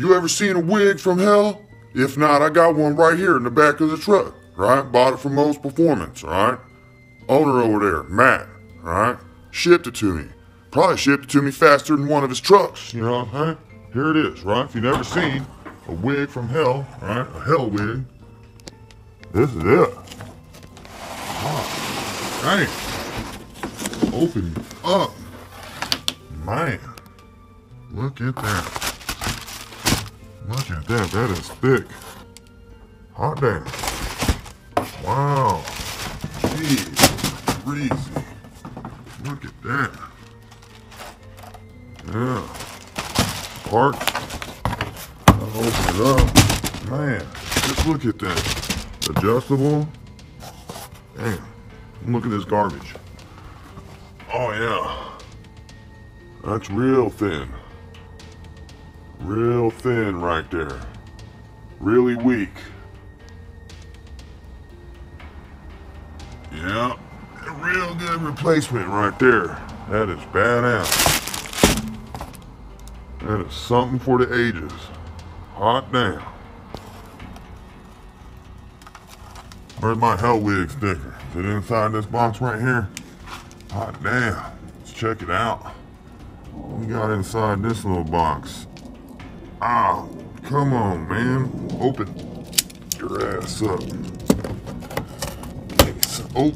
You ever seen a wig from hell? If not, I got one right here in the back of the truck, right? Bought it from Mo's Performance, right? Owner over there, Matt, right? Shipped it to me. Probably shipped it to me faster than one of his trucks, you know what I'm saying? Here it is, right? If you've never seen a wig from hell, right? A Hellwig. This is it. Oh, dang. Open up. Man. Look at that. Look at that. That is thick. Hot damn. Wow. Jeez. Crazy. Look at that. Yeah. Parts. I'll open it up. Man. Just look at that. Adjustable. Damn. Look at this garbage. Oh yeah. That's real thin. Real thin right there. Really weak. Yeah. A real good replacement right there. That is badass. That is something for the ages. Hot damn. Where's my Hellwig sticker? Is it inside this box right here? Hot damn. Let's check it out. What we got inside this little box? Ah, come on, man. Open your ass up. Maybe some. Oh,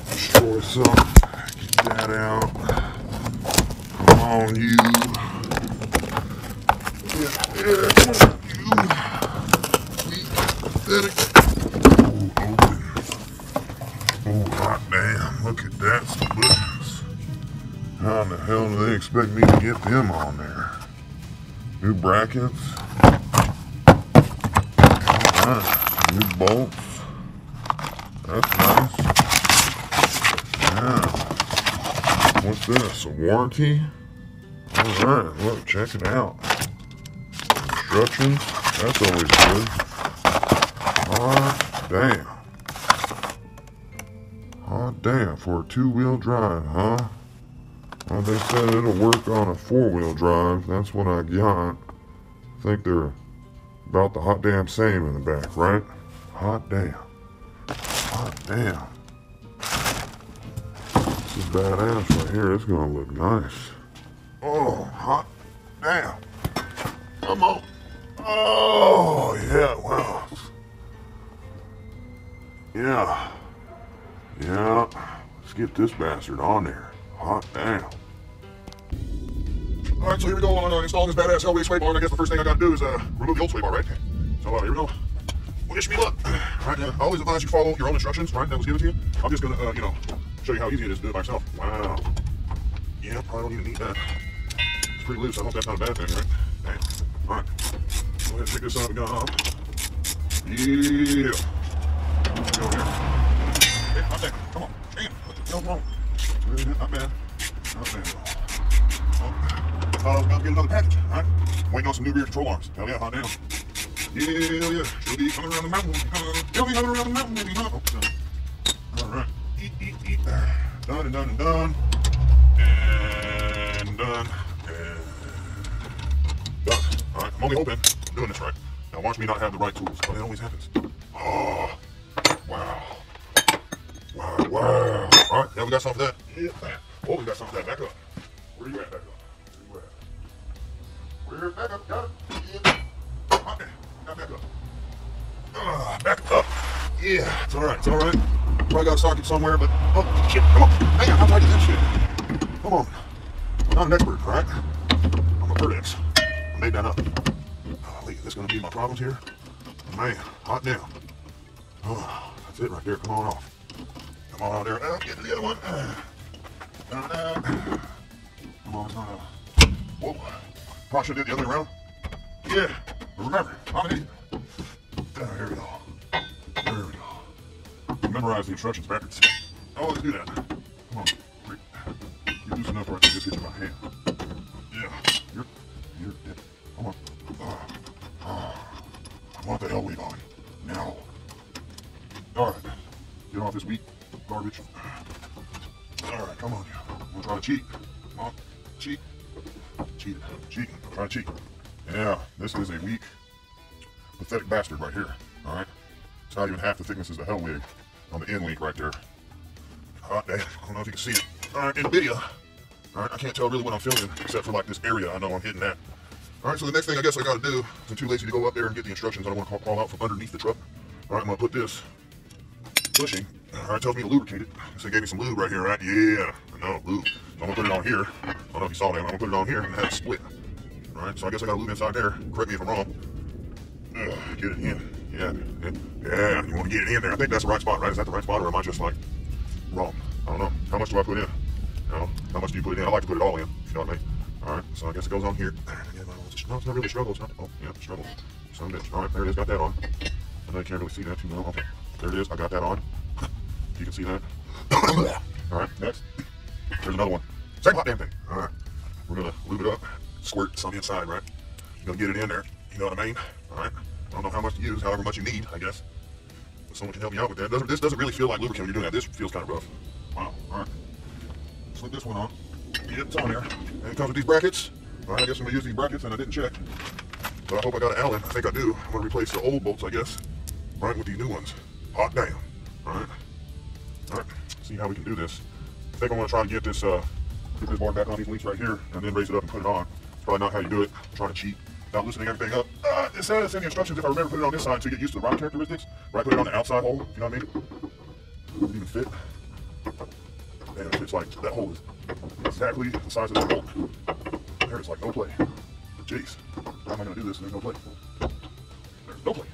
destroy some. Get that out. Come on, you. Yeah, come on, you. Weak, pathetic. Oh, open. Oh, hot damn. Look at that. Some buttons. How in the hell do they expect me to get them on there? New brackets. Alright. New bolts. That's nice. Yeah. What's this? A warranty? Alright, look, check it out. Instructions. That's always good. Hot damn. Hot damn, for a two-wheel drive, huh? Well, they said it'll work on a four-wheel drive. That's what I got. I think they're about the hot damn same in the back, right? Hot damn. Hot damn. This is badass right here. It's gonna look nice. Oh, hot damn. Come on. Oh, yeah, wow. Yeah. Yeah. Let's get this bastard on there. Hot damn. Alright, so here we go on installing this badass Hellwig sway bar, and I guess the first thing I gotta do is remove the old sway bar, right? So here we go. Wish me luck. Alright, I always advise you follow your own instructions, right? That was given to you. I'm just gonna, show you how easy it is to do it by myself. Wow. Yeah, probably don't even need that. It's pretty loose. I hope that's not a bad thing, right? Dang. Alright. Go ahead and pick this up and go up. Yeah. Go here. Hey, hot damn. Come on. Damn. What the hell's wrong? Not bad. Not bad. About to get another package, alright? Waiting on some new rear control arms. Hell yeah, hot damn. Yeah. She'll be coming around the mountain. She'll be coming around the mountain, maybe not. Alright. Eat. Done and done and done. And done. And done. Alright, I'm only hoping I'm doing this right. Now watch me not have the right tools, but it always happens. Oh. Wow. Wow. Alright, yeah, we got some of that. Yeah. Oh, we got some of that. Back up. Where you at? Back up. Where? Back up. Got it. Yeah. Okay. Got back up. Back up. Yeah. It's alright. It's alright. Probably got a socket somewhere, but oh shit. Come on. Hang on. How tight is this shit? Come on. I'm not an expert, alright? I'm a Vertex. I made that up. Golly, this gonna be my problems here? Man, hot damn. Oh, that's it right there. Come on off. Come on out there. Get to the other one. Come on, it's not a... Whoa. Probably should have did the other way around. Yeah. But remember, I'm an idiot. Here we go. There we go. Memorize the instructions backwards. Always do that. Come on. You're loose enough where I can just hit you by hand. Yeah. You're dead. Come on. I want the Hellwig on. Now. Alright. Get off this weak garbage. Alright, come on. I'm gonna try to cheat. Come on. Cheat. Cheat. Try to cheat. Yeah, this is a weak, pathetic bastard right here. All right, it's not even half the thickness as the Hellwig on the end link right there. Hot damn, I don't know if you can see it. All right, in the video, all right, I can't tell really what I'm filming except for like this area. I know I'm hitting that. All right, so the next thing I guess I got to do, I'm too lazy to go up there and get the instructions. I don't want to crawl out from underneath the truck. All right, I'm gonna put this bushing. All right, tells me to lubricate it. So they gave me some lube right here, right? Yeah, I know, lube. So I'm gonna put it on here. I don't know if you saw that. I'm gonna put it on here and have it split. All right, so I guess I got lube inside there. Correct me if I'm wrong. Get it in. Yeah, you want to get it in there. I think that's the right spot, right? Is that the right spot, or am I just like wrong? I don't know. How much do I put in? You know, how much do you put it in? I like to put it all in, if you know what I mean. All right, so I guess it goes on here. No, it's not really a struggle. It's not. Oh, yeah, struggle. Son of a bitch. All right, there it is. Got that on. I know you can't really see that too well. Okay, there it is. I got that on. You can see that. All right, next. There's another one. Same hot damn thing. All right, we're gonna lube it up. Squirt some inside, right? You're gonna get it in there. You know what I mean? All right. I don't know how much to use, however much you need, I guess. But someone can help me out with that. This doesn't really feel like lubricant when you're doing that. This feels kind of rough. Wow. All right. Slip this one on. Yep, it's on there. And it comes with these brackets. All right, I guess I'm gonna use these brackets, and I didn't check. So I hope I got an Allen. I think I do. I'm gonna replace the old bolts, I guess, right, with these new ones. Hot damn. All right. All right. See how we can do this. I think I'm gonna try to get this bar back on these links right here, and then raise it up and put it on. It's probably not how you do it. I'm trying to cheat without loosening everything up. It says in the instructions, if I remember, put it on this side to get used to the ride characteristics. Right, put it on the outside hole. You know what I mean? Doesn't even fit. Man, it fits like that hole is exactly the size of that bolt. There, it's like no play. Jeez, how am I gonna do this? There's no play. There's no play.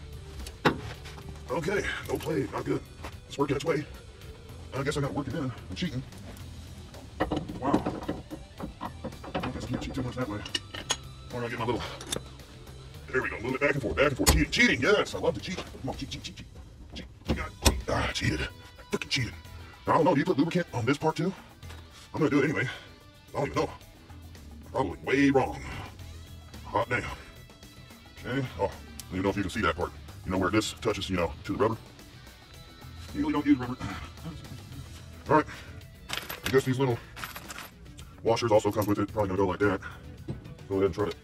Okay, no play, not good. It's working its way. I guess I gotta work it in. I'm cheating. Wow. I guess I can't cheat too much that way. I'm gonna get my little. There we go. Move it back and forth, back and forth. Cheating, cheating. Yes, I love to cheat. Come on, cheat. You got it. Ah, cheated. I freaking cheated. I don't know. Do you put lubricant on this part too? I'm gonna do it anyway. I don't even know. Probably way wrong. Hot damn. Okay. Oh, I don't even know if you can see that part. You know where this touches, you know, to the rubber. Usually don't use rubber. All right. I guess these little washers also come with it. Probably gonna go like that. Go ahead and try to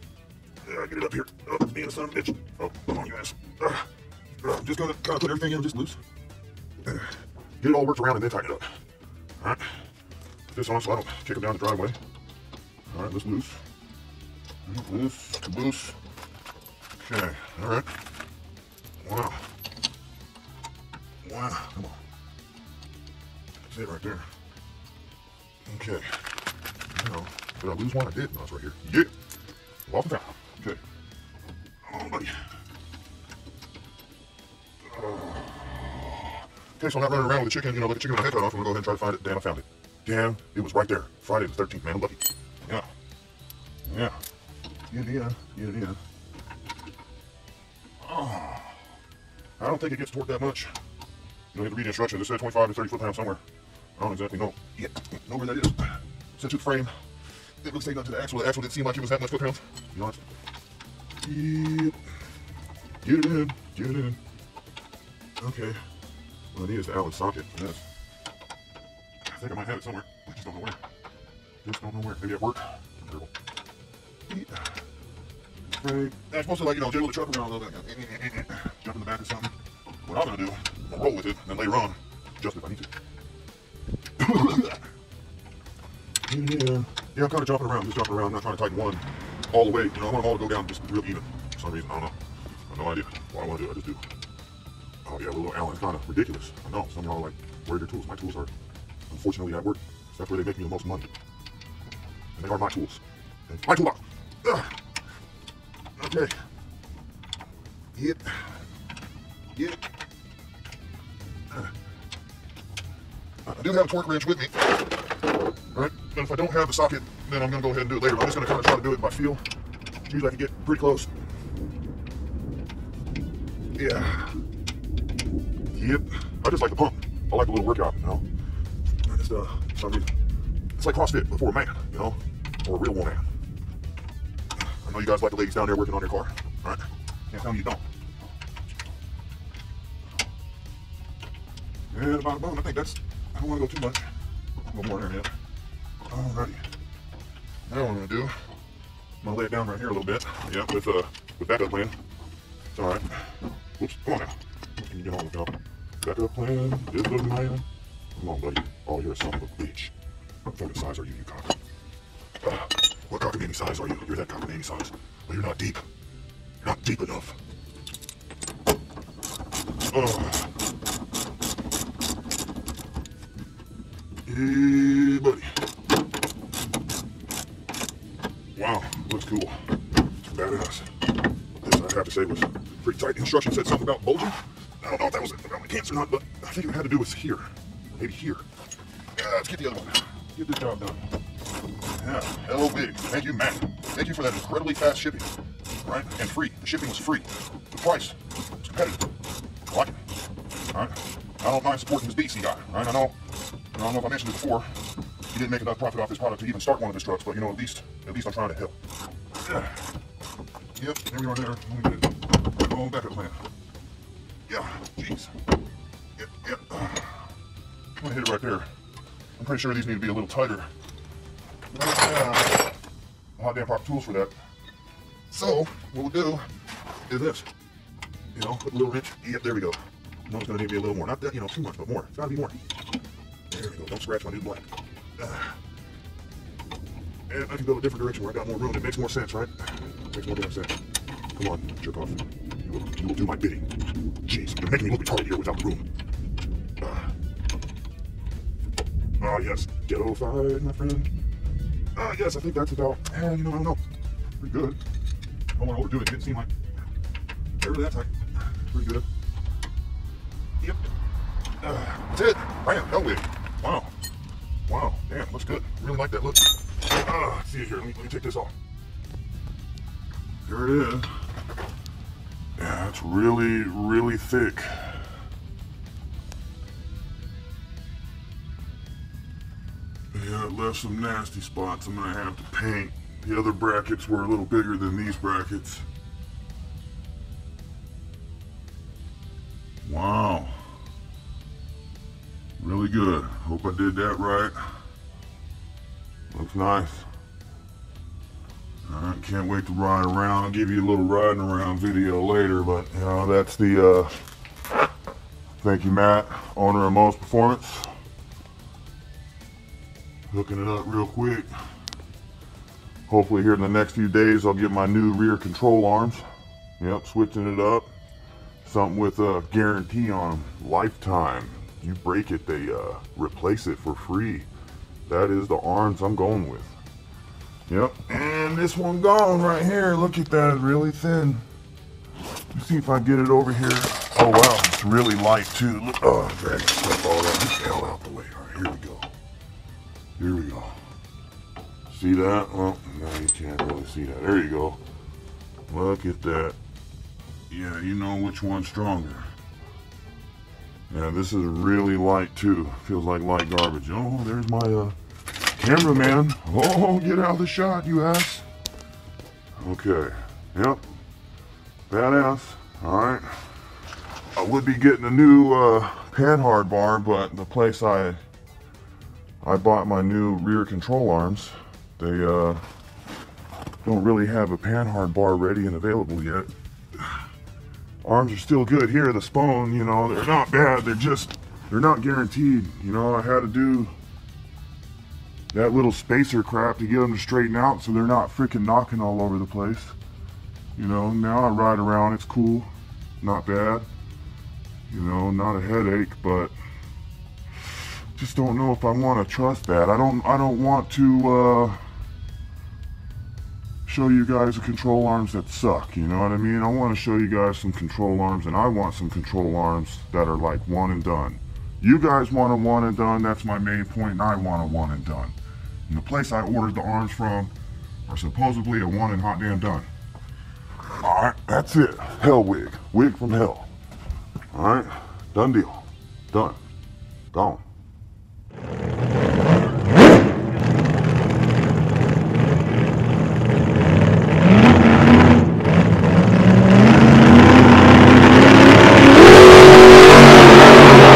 get it up here. Oh, being a son of a bitch. Oh, come on, you ass. I'm just gonna kind of put everything in just loose. Get it all worked around and then tighten it up. All right. Put this on so I don't kick them down the driveway. All right, let's loose. Loose. Okay. All right. Wow. Come on. That's it right there. Okay. Now, did I lose one? I did. No, it's right here. Yeah. Lost the time. Okay. Oh, buddy. Okay, so I'm not running around with the chicken, you know, like a chicken with a head cut off. I'm gonna go ahead and try to find it. Damn, I found it. Damn, it was right there. Friday the 13th, man. I'm lucky. Yeah. Get it in. Oh. I don't think it gets torqued that much. You know, you have to read the instructions. It said 25 to 30 foot-pounds somewhere. I don't exactly know yet. Know where that is. Sent to the frame. It looks like to the axle. The axle didn't seem like it was that much foot-pounds. You know what? Yep. Get it in. Okay. What I need is the Allen socket for this. I think I might have it somewhere. I just don't know where. Maybe at work. Right. I'm supposed to, like, you know, jiggle the truck around a little bit. Jump in the back or something. What I'm gonna do, I'm gonna roll with it, and then later on, adjust it if I need to. Yeah, I'm kind of jumping around. Just jumping around, not trying to tighten one all the way. You know, I want them all to go down just real even. For some reason, I don't know. I have no idea what I want to do. I just do. Oh yeah, little Allen's kind of ridiculous. I know. Some of y'all are like, where are your tools? My tools are, unfortunately, at work. So that's where they make me the most money. And they are my tools. And my toolbox. Okay. Yep. I do have a torque wrench with me. Right? But if I don't have the socket, then I'm going to go ahead and do it later. I'm just going to kind of try to do it by feel. Usually I can get pretty close. Yeah. Yep. I just like the pump. I like the little workout, you know. I just, for some reason. It's like CrossFit, but for a man, you know, or a real woman. I know you guys like the ladies down there working on their car, right? Can't tell me you don't. And about a bone, I think that's, I don't want to go too much. A little more in there yet. Alrighty. Now what I'm going to do, I'm gonna lay it down right here a little bit. Yeah, with backup plan. It's all right. Oops, come on now. Can you get on with it? Backup plan, this little man. Come on, buddy. Oh, you're a son of a bitch. What fucking size are you, you cock? What cockamamie size are you? You're that cockamamie size. But you're not deep. You're not deep enough. Hey, buddy. Wow, looks cool. It's badass. This, I have to say, was pretty tight. The instructions said something about bulging. I don't know if that was about my cans or not, but I think it had to do with here. Maybe here. Yeah, let's get the other one. Get this job done. Yeah, Hellwig. Thank you, Matt. Thank you for that incredibly fast shipping. Right? And free. The shipping was free. The price was competitive. I like it. Alright? I don't mind supporting this BC guy. Right? I don't know if I mentioned it before. He didn't make enough profit off his product to even start one of his trucks, but you know, at least I'm trying to help. Yeah. Yep, there we are there. Let me get it. Oh, backup plan. Yeah, jeez. Yep. I'm gonna hit it right there. I'm pretty sure these need to be a little tighter. Hot damn proper tools for that. So, what we'll do is this. You know, put a little wrench. Yep, there we go. I know it's gonna need to be a little more. Not that, you know, too much, but more. It's gotta be more. There we go. Don't scratch my new black. And I can go a different direction where I got more room. It makes more sense, right? Makes more damn sense. Come on, jerk off. You will do my bidding. Jeez, you're making me look retarded here without the room. Yes. Ghetto-fied, my friend. Yes, I think that's about, you know, I don't know. Pretty good. I don't want to overdo it. It didn't seem like they were that tight. Pretty good. Yep. That's it. Bam, Hellwig. Wow. Wow. Damn, looks good. Really like that look. Let's see it here. Let me take this off. There it is. Yeah, it's really, really thick. Yeah, it left some nasty spots I'm gonna have to paint. The other brackets were a little bigger than these brackets. Wow. Really good. Hope I did that right. Looks nice. Alright, can't wait to ride around. I'll give you a little riding around video later, but you know, that's the thank you, Matt, owner of Mo's Performance. Hooking it up real quick. Hopefully here in the next few days I'll get my new rear control arms. Yep, switching it up. Something with a guarantee on them. Lifetime. You break it, they replace it for free. That is the arms I'm going with. Yep, and this one gone right here. Look at that, really thin. Let's see if I get it over here. Oh wow, it's really light too. Look, oh, I'm dragging stuff all that. Get the hell out the way. All right, here we go. Here we go. See that? Well, no, you can't really see that. There you go. Look at that. Yeah, you know which one's stronger. Yeah, this is really light too. Feels like light garbage. Oh, there's my cameraman. Oh, get out of the shot, you ass. Okay. Yep. Badass. Alright. I would be getting a new panhard bar, but the place I bought my new rear control arms, they don't really have a panhard bar ready and available yet. Arms are still good here. The Spone, you know, they're not bad. They're not guaranteed. You know, I had to do that little spacer crap to get them to straighten out so they're not freaking knocking all over the place. You know, now I ride around, it's cool. Not bad. You know, not a headache, but just don't know if I want to trust that. I don't want to show you guys the control arms that suck, you know what I mean? I want to show you guys some control arms, and I want some control arms that are like one and done. You guys want a one and done, that's my main point, and I want a one and done. And the place I ordered the arms from are supposedly a one and hot damn done. Alright, that's it. Hellwig. Wig from hell. Alright, done deal. Done. Gone.